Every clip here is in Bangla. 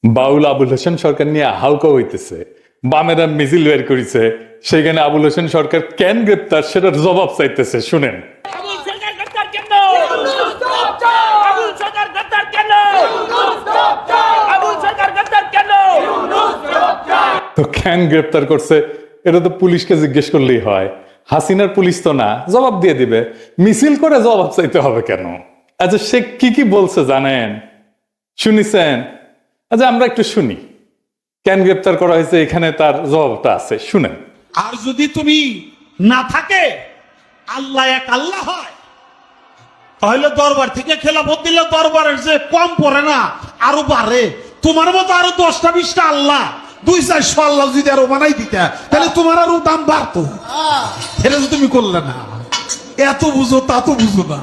বাউল আবুল হোসেন সরকার নিয়ে হাউকা হইতেছে, বামেরা মিছিল বের করেছে, সেখানে আবুল হোসেন সরকার কেন গ্রেপ্তার সেটার জবাব চাইতেছে। শুনেন। তো কেন গ্রেপ্তার করছে এটা তো পুলিশকে জিজ্ঞেস করলেই হয়। হাসিনার পুলিশ তো না, জবাব দিয়ে দিবে। মিছিল করে জবাব চাইতে হবে কেন? আচ্ছা, সে কি বলছে জানেন? শুনিছেন? আচ্ছা, আমরা একটু শুনি কেন গ্রেপ্তার করা হয়েছে, এখানে তার জবাবটা আছে, শুনেন। আর যদি তুমি না থাকে, আল্লাহ এক আল্লাহ হয়, তাহলে দরবার থেকে খেলাফত দিলে দরবারের যে কম পড়ে না, আরো বাড়ে। তোমার মতো আরো 10টা 20টা আল্লাহ, 200-400 আল্লাহ যদি আরো বানাই দিতে, তাহলে তোমার আরো দাম বাড়তো। এটা তো তুমি করলে না। এত বুঝো তা তো বুঝো না।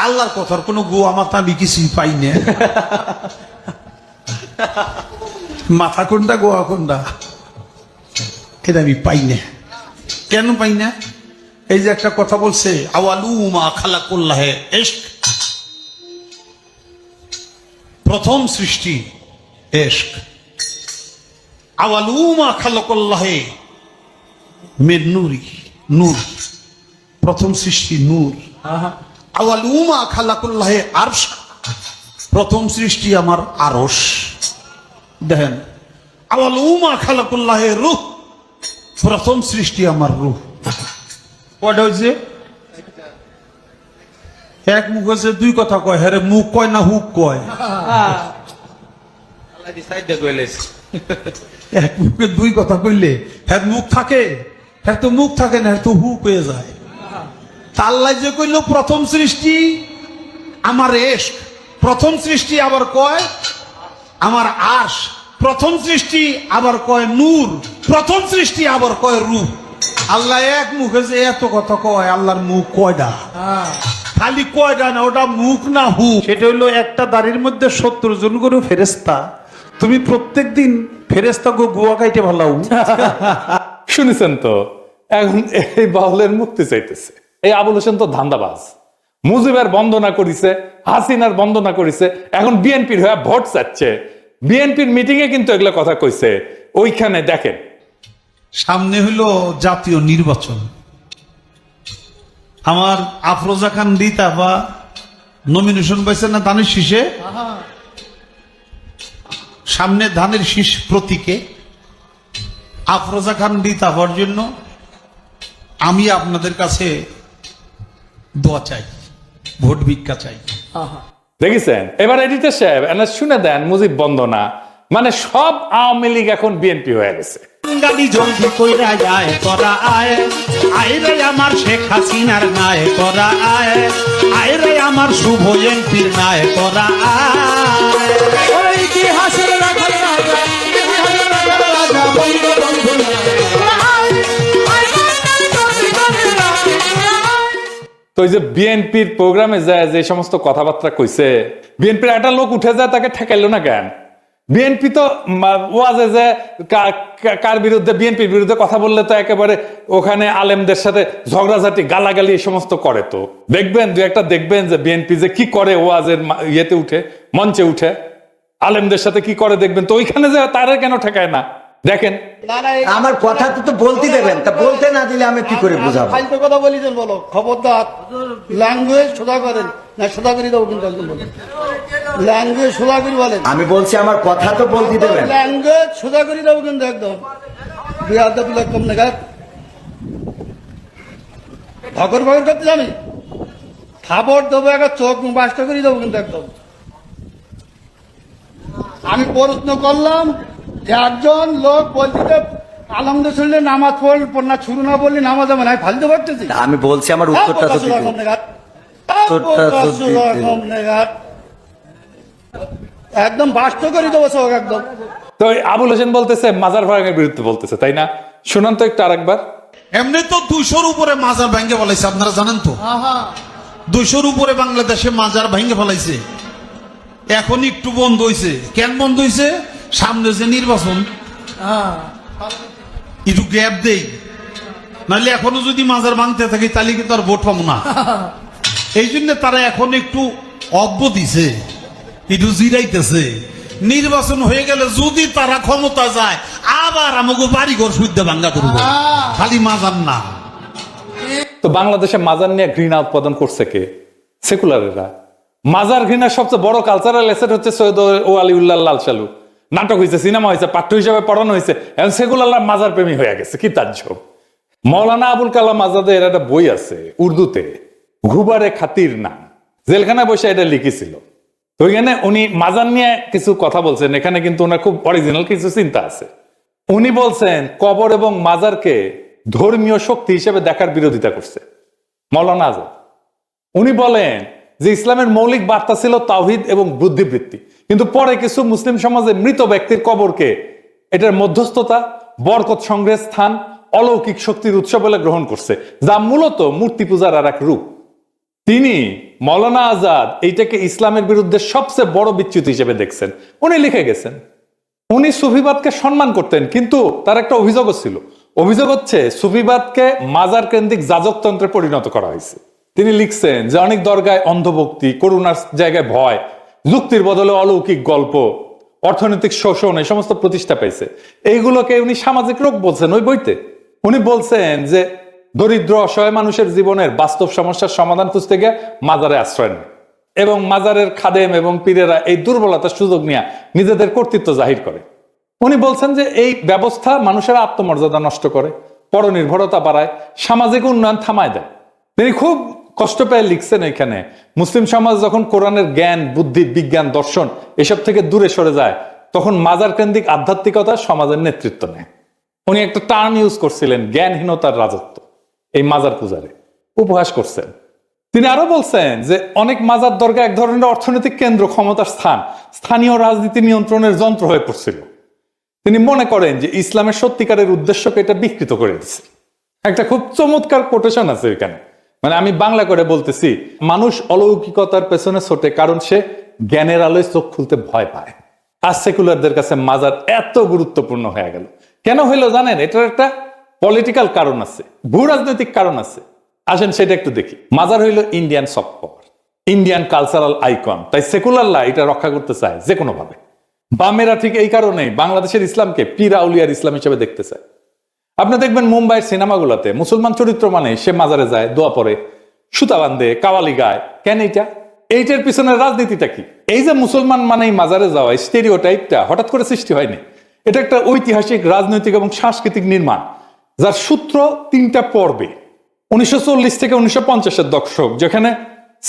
আল্লাহর কথার কোনো গোয়া মাথা আমি কিছুই পাই না। মাথা কোনটা গোয়া কোনটা এটা আমি পাই না। কেন পাই না? এই যে একটা কথা বলছে, আওয়ালুমা খালাকুল্লাহে ইশক, প্রথম সৃষ্টি ইশক। আওয়ালুমা খালাকুল্লাহে মিন নূরি, নূর, প্রথম সৃষ্টি নূর। আওয়ালুমা খালাকুল্লাহে আরশ, প্রথম সৃষ্টি আমার আরশ। দেখেন, আওয়ালুমা খালাকুল্লাহে রূহ, প্রথম সৃষ্টি আমার রূহ। কয়টা হয়েছে? এক মুখ হচ্ছে দুই কথা কয়। হ্যাঁ, মুখ কয় না হুক কয়? এক মুখে দুই কথা কইলে হ্যাঁ মুখ থাকে, হ্যাঁ তো মুখ থাকে না, তো হুক হয়ে যায়। আল্লাহ যে কইল প্রথম সৃষ্টি আমার ইশক, প্রথম সৃষ্টি আবার কয় আমার আরশ, প্রথম সৃষ্টি আবার কয় নূর, প্রথম সৃষ্টি আবার কয় রূহ। আল্লাহ এক মুখে যে এত কথা কয়, আল্লাহর মুখ কয়টা? খালি কয়টা না, ওটা মুখ না হুক। সেটা হইলো একটা দাড়ির মধ্যে 70 জন করে ফেরেস্তা। তুমি প্রত্যেকদিন ফেরেস্তা গোয়া খাইতে ভালো। শুনেছেন তো? এখন এই বাউলের মুক্তি চাইতেছে। এই আবুল হোসেন তো ধান্দাবাজ, মুজিবের বন্দনা করিছে, হাসিনার বন্দনা করিছে, এখন বিএনপির হয়ে ভোট চাচ্ছে। বিএনপির মিটিং এ কিন্তু এগুলো কথা কইছে। ওইখানে দেখেন, সামনে হইলো জাতীয় নির্বাচন। আমার আফরোজা খান রিতাফা নমিনেশন পাইছে না ধানের শীষে। সামনে ধানের শীষ প্রতীকে আফরোজা খান রিতাফার জন্য আমি আপনাদের কাছে দোয়া চাই, ভোট ভিক্ষা চাই। দেখেছেন? এবার এডিটর সাহেব এনা শুনে দেন মুজিব বন্দনা। মানে সব আওয়ামী লীগ এখন বিএনপি হয়ে গেছে। গালি জলদি কইরা যায় তোরা আয়, আয় রে আমার শেখ হাসিনার নায় তোরা আয়, আয় রে আমার শুভ এমপির নায় তোরা আয়। ওই ইতিহাসের রাখাল রাজা, ইতিহাসের রাখাল রাজা বঙ্গবন্ধু তো এই যে বিএনপির প্রোগ্রামে যায় যে সমস্ত কথাবার্তা কইছে, বিএনপির একটা লোক উঠে যায়, তাকে ঠেকাইলো না কেন? বিএনপি তো ওয়াজে যে কার বিরুদ্ধে, বিএনপির বিরুদ্ধে কথা বললে তো একেবারে ওখানে আলেমদের সাথে ঝগড়াঝাটি গালাগালি এই সমস্ত করে। তো দেখবেন, দু একটা দেখবেন যে বিএনপি যে কি করে ওয়াজের ইয়েতে উঠে, মঞ্চে উঠে আলেমদের সাথে কি করে দেখবেন। তো ওইখানে যে তারা কেন ঠেকায় না দেখেন। আমার কথা তো বলতে দেবেন, তা বলতে না দিলে আমি কি করে বুঝাবো? ফালতু কথা বলি দেন, বলো খবরদার। ল্যাঙ্গুয়েজ সোজা করেন না, সোজা করে দেবো কিন্তু একদম বলেন। ল্যাঙ্গুয়েজ সোজা করে বলেন। আমি বলছি আমার কথা তো বলতে দেবেন। ল্যাঙ্গুয়েজ সোজা করে দেবো কিন্তু একদম। বিহার পিলা কম নাগাদ ভগর ভগর করতে জানি, খাবার দেবো, একটা চোখ বাসটা করে দেবো কিন্তু একদম। আমি প্রশ্ন করলাম যে একজন লোক বলতে আলহামদুলিল্লাহ নামাজ পড়না শুরু না বললি নামাজ হবে না, ফালতু পারতেছি। আমি বলছি আমার উত্তরটা তো দিতে। একদম বাস্ত করে দেবো সব একদম। তো আবুল হোসেন বলতেছে মাজার ভাঙের বিরুদ্ধে বলতেছে, তাই না? শুনান তো একটু আরেকবার। এমনি তো 200-র উপরে মাজার ভেঙে ফেলাইছে, আপনারা জানেন তো? 200-র উপরে বাংলাদেশে মাজার ভেঙে ফেলাইছে। এখন একটু বন্ধ হয়েছে। কেন বন্ধ হয়েছে? সামনে যে নির্বাচন, একটু গ্যাপ দেই, নাহলে এখনো যদি মাজার ভাঙতে থাকে তাহলে কিন্তু আর ভোট পাবো না। এই জন্য তারা এখন একটু অব্য দিছে, একটু জিরাইতেছে নির্বাচন হয়ে গেলে যদি তারা ক্ষমতা যায় আবার আমাকে বাড়ি ঘর শুদ্ধ ভাঙ্গা করবো, খালি মাজার না। তো বাংলাদেশে মাজার নিয়ে ঘৃণা উৎপাদন করছে কে? সেকুলারেরা। মাজার ঘৃণার সবচেয়ে বড় কালচারাল এসেট হচ্ছে সৈয়দ ও আলিউল্লাহ লাল সালু। নাটক হয়েছে, সিনেমা হয়েছে, পাঠ্য হিসাবে পড়ানো হয়েছে, এখন সেকুলাররা মাজার প্রেমী হয়ে গেছে। কি তাজ্জব! মৌলানা আবুল কালাম আজাদের একটা বই আছে উর্দুতে, ঘুবারে খাতির নাম, জেলখানায় বসে এটা লিখেছিল। তো ওইখানে উনি মাজার নিয়ে কিছু কথা বলছেন, এখানে কিন্তু ওনার খুব অরিজিনাল কিছু চিন্তা আছে। উনি বলছেন কবর এবং মাজারকে ধর্মীয় শক্তি হিসেবে দেখার বিরোধিতা করছে মৌলানা আজাদ। উনি বলেন যে ইসলামের মৌলিক বার্তা ছিল তাওহীদ এবং বুদ্ধিবৃত্তি, কিন্তু পরে কিছু মুসলিম সমাজে মৃত ব্যক্তির কবরকে এটার মধ্যস্থতা, বরকত সংগ্রহের স্থান, অলৌকিক শক্তির উৎস বলে গ্রহণ করছে, যা মূলত মূর্তি পূজার আর এক রূপ। তিনি মৌলানা আজাদ এইটাকে ইসলামের বিরুদ্ধে সবচেয়ে বড় বিচ্যুতি হিসেবে দেখছেন। উনি লিখে গেছেন উনি সুফিবাদকে সম্মান করতেন, কিন্তু তার একটা অভিযোগও ছিল। অভিযোগ হচ্ছে সুফিবাদকে মাজার কেন্দ্রিক যাজকতন্ত্রে পরিণত করা হয়েছে। তিনি লিখছেন যে অনেক দরগায় অন্ধভক্তি, করুণার জায়গায় ভয়, যুক্তির বদলে অলৌকিক গল্প, অর্থনৈতিক শোষণ, এই সমস্ত প্রতিষ্ঠা পেয়েছে। এইগুলোকে উনি সামাজিক রোগ বলছেন ওই বইতে। উনি বলছেন যে দরিদ্র অসহায় মানুষের জীবনের বাস্তব সমস্যার সমাধান খুঁজতে গিয়ে মাজারে আশ্রয় নেয়, এবং মাজারের খাদেম এবং পীরেরা এই দুর্বলতার সুযোগ নিয়ে নিজেদের কর্তৃত্ব জাহির করে। উনি বলছেন যে এই ব্যবস্থা মানুষের আত্মমর্যাদা নষ্ট করে, পরনির্ভরতা বাড়ায়, সামাজিক উন্নয়ন থামায় দেয়। তিনি খুব কষ্ট পেয়ে লিখছেন এখানে, মুসলিম সমাজ যখন কোরআনের জ্ঞান, বুদ্ধি, বিজ্ঞান, দর্শন এসব থেকে দূরে সরে যায়, তখন মাজার কেন্দ্রিক আধ্যাত্মিকতা সমাজের নেতৃত্ব নেয়। উনি একটা টার্ম ইউজ করছিলেন, জ্ঞানহীনতার রাজত্ব, এই মাজার পূজারে উপহাস করছেন। তিনি আরো বলছেন যে অনেক মাজার দরগা এক ধরনের অর্থনৈতিক কেন্দ্র, ক্ষমতার স্থান, স্থানীয় রাজনীতি নিয়ন্ত্রণের যন্ত্র হয়ে পড়ছিল। তিনি মনে করেন যে ইসলামের সত্যিকারের উদ্দেশ্যকে এটা বিকৃত করে দিচ্ছে। একটা খুব চমৎকার কোটেশন আছে এখানে, মানে আমি বাংলা করে বলতেছি, মানুষ অলৌকিকতার পেছনে ছোটে কারণ সে জ্ঞানের আলোয় চোখ খুলতে ভয় পায়। আর সেকুলারদের কাছে মাজার এত গুরুত্বপূর্ণ হয়ে গেল কেন হইলো জানেন? এটার একটা পলিটিক্যাল কারণ আছে, ভূ রাজনৈতিক কারণ আছে। আসেন সেটা একটু দেখি। মাজার হইল Indian soft power, Indian cultural icon, তাই সেকুলাররা এটা রক্ষা করতে চায় যে কোনো ভাবে। বামেরা ঠিক এই কারণেই বাংলাদেশের ইসলামকে পীর আউলিয়ার ইসলাম হিসেবে দেখতে চায়। আপনি দেখবেন মুম্বাইয়ের সিনেমাগুলোতে মুসলমান চরিত্র মানে সে মাজারে যায়, দোয়া পড়ে, সুতা বান্ধে, কাওয়ালি গায়। কেন এইটার পিছনের রাজনীতিটা কি? এই যে মুসলমান মানেই মাজারে যাওয়া, স্টেরিওটাইপটা হঠাৎ করে সৃষ্টি হয়নি। এটা একটা ঐতিহাসিক, রাজনৈতিক এবং সাংস্কৃতিক নির্মাণ, যার সূত্র 3টা পর্বে। 1940 থেকে 1950-এর দশক, যেখানে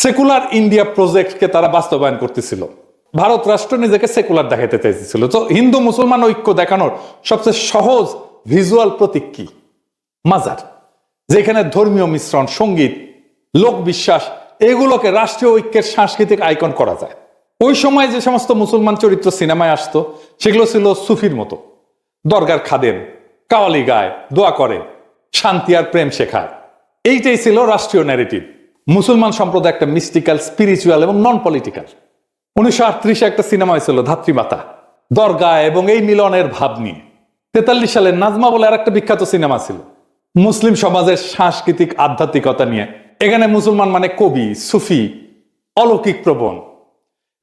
সেকুলার ইন্ডিয়া প্রজেক্টকে তারা বাস্তবায়ন করতেছিল। ভারত রাষ্ট্র নিজেকে সেকুলার দেখাতে চাইছিল। তো হিন্দু মুসলমান ঐক্য দেখানোর সবচেয়ে সহজ ভিজুয়াল প্রতীক কি? মাজার, যেখানে ধর্মীয় মিশ্রণ, সঙ্গীত, লোক বিশ্বাস এগুলোকে রাষ্ট্রীয় ঐক্যের সাংস্কৃতিক আইকন করা যায়। ওই সময় যে সমস্ত মুসলমান চরিত্র সিনেমায় আসতো সেগুলো ছিল সুফির মতো, দরগার খাদেম, কাওয়ালি গায়, দোয়া করে, শান্তি আর প্রেম শেখায়। এইটাই ছিল রাষ্ট্রীয় ন্যারেটিভ। মুসলমান সম্প্রদায় একটা মিস্টিক্যাল, স্পিরিচুয়াল এবং নন পলিটিক্যাল। 1938-এ একটা সিনেমা হয়েছিল ধাত্রীমাতা, দরগা এবং এই মিলনের ভাব নিয়ে। 43 সালে নাজমা বলে আর একটা বিখ্যাত সিনেমা ছিল মুসলিম সমাজের সাংস্কৃতিক আধ্যাত্মিকতা নিয়ে। এখানে মুসলমান মানে কবি, সুফি, অলৌকিক প্রবণ।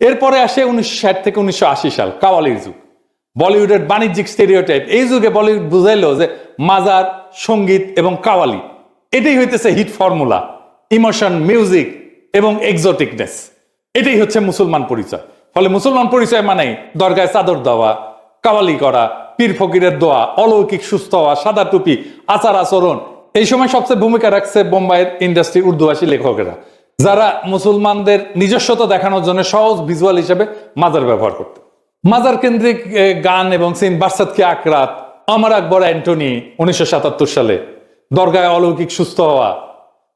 এরপরে আসে 1960 থেকে 1980 সাল, কাওয়ালির যুগ, বলিউডের বাণিজ্যিক স্টেরিওটাইপ। এই যুগে বলিউড বুঝাইলো যে মাজার, সঙ্গীত এবং কাওয়ালি এটাই হইতেছে হিট ফর্মুলা, ইমোশন, মিউজিক এবং এক্সোটিকনেস। এটাই হচ্ছে মুসলমান পরিচয়। ফলে মুসলমান পরিচয় মানেই দরগায় চাদর দেওয়া, কাওয়ালি করা, পীর ফকিরের দোয়া, অলৌকিক সুস্থ হওয়া, সাদা টুপি, আচার আচরণ। এই সময় সবচেয়ে ভূমিকা রাখছে বোম্বাইয়ের ইন্ডাস্ট্রি উর্দুভাষী লেখকেরা, যারা মুসলমানদের নিজস্বতা দেখানোর জন্য সহজ ভিজুয়াল হিসেবে মাজার ব্যবহার করত। মাজার কেন্দ্রিক গান এবং সিন, বারসাত কি আকরাত, আমার আকবর অ্যান্টনি 1977 সালে, দরগায় অলৌকিক সুস্থ হওয়া,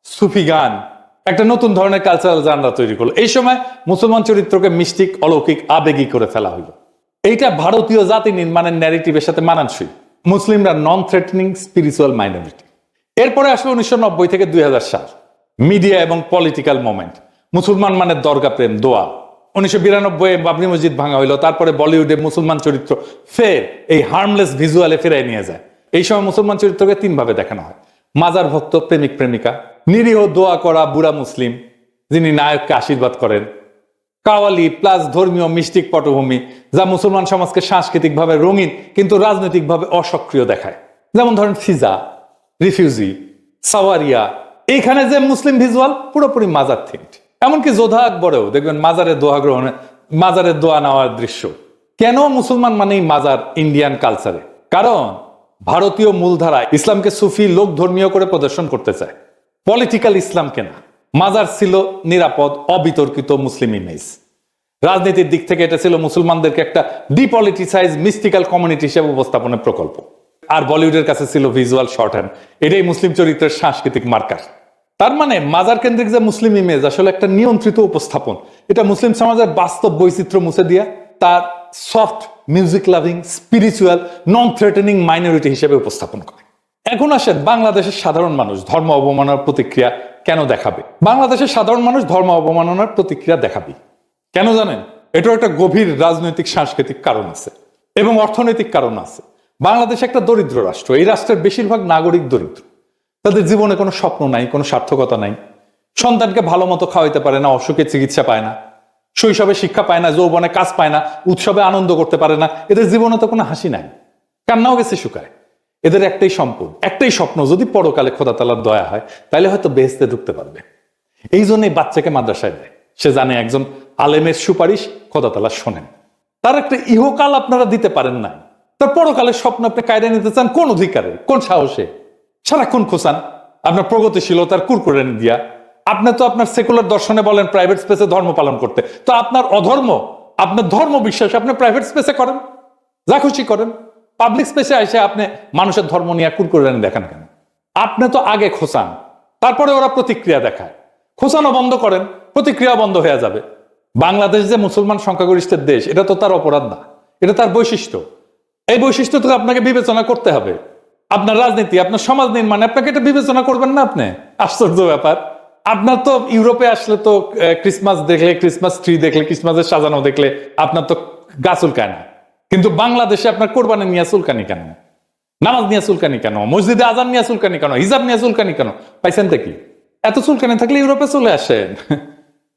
সুফি গান একটা নতুন ধরনের কালচারাল জানরা তৈরি করলো। এই সময় মুসলমান চরিত্রকে মিস্টিক, অলৌকিক, আবেগী করে ফেলা হলো। এইটা ভারতীয় জাতি নির্মাণের ন্যারেটিভের সাথে মানানসই। মুসলিমরা নন থ্রেটনিং স্পিরিচুয়াল মাইনরিটি। এরপরে আসলো 1990 থেকে 2000 সাল, মিডিয়া এবং পলিটিক্যাল মোমেন্ট। মুসলমান মানে দরগা প্রেম, দোয়া। 1992-এ বাবরি মসজিদ ভাঙা হইলো। তারপরে বলিউডে মুসলমান চরিত্র ফের এই হার্মলেস ভিজুয়ালে ফেরাই নিয়ে যায়। এই সময় মুসলমান চরিত্রকে 3 ভাবে দেখানো হয়: মাজার ভক্ত, প্রেমিক প্রেমিকা, নিরীহ দোয়া করা বুড়া মুসলিম যিনি নায়ককে আশীর্বাদ করেন, কাওয়ালি প্লাস ধর্মীয় মিষ্টিক পটভূমি, যা মুসলমান সমাজকে সাংস্কৃতিকভাবে রঙিন কিন্তু রাজনৈতিকভাবে অসক্রিয় দেখায়। যেমন ধরেন ফিজা, রিফিউজি, সাওয়ারিয়া, এইখানে যে মুসলিম ভিজুয়াল পুরোপুরি মাজার থিমড। এমনকি যোধা আকবরেও দেখবেন মাজারের দোয়া গ্রহণে, মাজারের দোয়া নেওয়ার দৃশ্য। কেন মুসলমান মানেই মাজার ইন্ডিয়ান কালচারে? কারণ ভারতীয় মূলধারা ইসলামকে সুফি লোক ধর্মীয় করে প্রদর্শন করতে চায়, পলিটিক্যাল ইসলামকে না। মাজার ছিল নিরাপদ অবিতর্কিত মুসলিম ইমেজ। রাজনীতির দিক থেকে এটা ছিল মুসলমানদেরকে একটা ডিপলিটিসাইজ মিস্টিক্যাল কমিউনিটি হিসেবে উপস্থাপনের প্রকল্প। আর বলিউডের কাছে ছিল ভিজুয়াল শর্ট হ্যান্ড, এটাই মুসলিম চরিত্রের সাংস্কৃতিক মার্কার। তার মানে মাজার কেন্দ্রিক যে মুসলিম ইমেজ আসলে একটা নিয়ন্ত্রিত উপস্থাপন। এটা মুসলিম সমাজের বাস্তব বৈচিত্র্য মুছে দিয়া তার সফট মিউজিক লাভিং স্পিরিচুয়াল নন থ্রেটেনিং মাইনরিটি হিসেবে উপস্থাপন করে। এখন আসেন বাংলাদেশের সাধারণ মানুষ ধর্ম অবমাননার প্রতিক্রিয়া কেন দেখাবে? বাংলাদেশের সাধারণ মানুষ ধর্ম অবমাননার প্রতিক্রিয়া দেখাবে কেন জানেন? এটার একটা গভীর রাজনৈতিক সাংস্কৃতিক কারণ আছে এবং অর্থনৈতিক কারণ আছে। বাংলাদেশ একটা দরিদ্র রাষ্ট্র। এই রাষ্ট্রের বেশিরভাগ নাগরিক দরিদ্র। তাদের জীবনে কোনো স্বপ্ন নাই, কোনো সার্থকতা নাই। সন্তানকে ভালো মতো খাওয়াইতে পারে না, অসুখে চিকিৎসা পায় না, শৈশবে শিক্ষা পায় না, যৌবনে কাজ পায় না, উৎসবে আনন্দ করতে পারে না। এদের জীবনে তো কোনো হাসি নাই, কান্নাও গেছে শুকায়। এদের একটাই সম্পদ, একটাই স্বপ্ন, যদি পরকালে খোদা তাআলার দয়া হয় তাহলে হয়তো বেহেশতে ঢুকতে পারবে। এই জন্যই বাচ্চাকে মাদ্রাসায় দেয়। সে জানে একজন আলেমের সুপারিশ খোদা তাআলা শোনেন। তার একটা ইহকাল আপনারা দিতে পারেন না, তার পরকালের স্বপ্ন আপনি কায়দা নিতে চান কোন অধিকারে, কোন সাহসে? সারাক্ষণ খোঁচান আপনার প্রগতিশীলতার কুরকুরানি দিয়া। আপনি তো আপনার সেকুলার দর্শনে বলেন প্রাইভেট স্পেসে ধর্ম পালন করতে, তো আপনার অধর্ম, আপনার ধর্ম বিশ্বাস আপনি প্রাইভেট স্পেসে করেন, যা খুশি করেন। পাবলিক স্পেসে এসে আপনি মানুষের ধর্ম নিয়ে কুরকুরানি দেখান কেন? আপনি তো আগে খোঁচান, তারপরে ওরা প্রতিক্রিয়া দেখায়। খোঁচানো বন্ধ করেন, প্রতিক্রিয়া বন্ধ হয়ে যাবে। বাংলাদেশ যে মুসলমান সংখ্যাগরিষ্ঠের দেশ, এটা তো তার অপরাধ না, এটা তার বৈশিষ্ট্য। এই বৈশিষ্ট্য তো আপনাকে বিবেচনা করতে হবে। আপনার রাজনীতি, আপনার সমাজ নির্মাণে আপনাকে এটা বিবেচনা করবেন না আপনি? আশ্চর্য ব্যাপার। আপনার তো ইউরোপে আসলে তো ক্রিসমাস দেখলে, ক্রিসমাস ট্রি দেখলে, ক্রিসমাসের সাজানো দেখলে আপনার তো গা চুলকায় না। কিন্তু বাংলাদেশে আপনার কোরবানি নিয়ে চুলকানি কেন? নামাজ নিয়ে চুলকানি কেন? মসজিদে আজান নিয়ে চুলকানি কেন? হিজাব নিয়ে চুলকানি কেন? পাইছেন কি? এত চুলকানি থাকলে ইউরোপে চলে আসেন,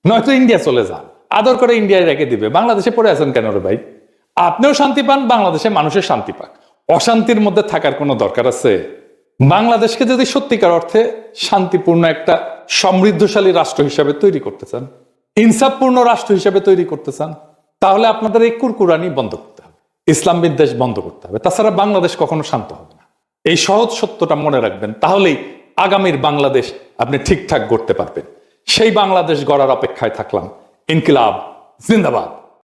নয়তো ইন্ডিয়া চলে যান। আদর করে ইন্ডিয়ায় রেখে দিবে। বাংলাদেশে পড়ে আছেন কেন রে ভাই? আপনিও শান্তি পান, বাংলাদেশে মানুষের শান্তি পাক। অশান্তির মধ্যে থাকার কোনো দরকার আছে? বাংলাদেশকে যদি সত্যিকার অর্থে শান্তিপূর্ণ একটা সমৃদ্ধশালী রাষ্ট্র হিসাবে তৈরি করতে চান, ইনসাফপূর্ণ রাষ্ট্র হিসাবে তৈরি করতে চান, তাহলে আপনাদের এই কুরকুরানি বন্ধ করতে হবে, ইসলাম বিদ্বেষ বন্ধ করতে হবে। তাছাড়া বাংলাদেশ কখনো শান্ত হবে না। এই সহজ সত্যটা মনে রাখবেন, তাহলেই আগামীর বাংলাদেশ আপনি ঠিকঠাক গড়তে পারবেন। সেই বাংলাদেশ গড়ার অপেক্ষায় থাকলাম। ইনকিলাব জিন্দাবাদ।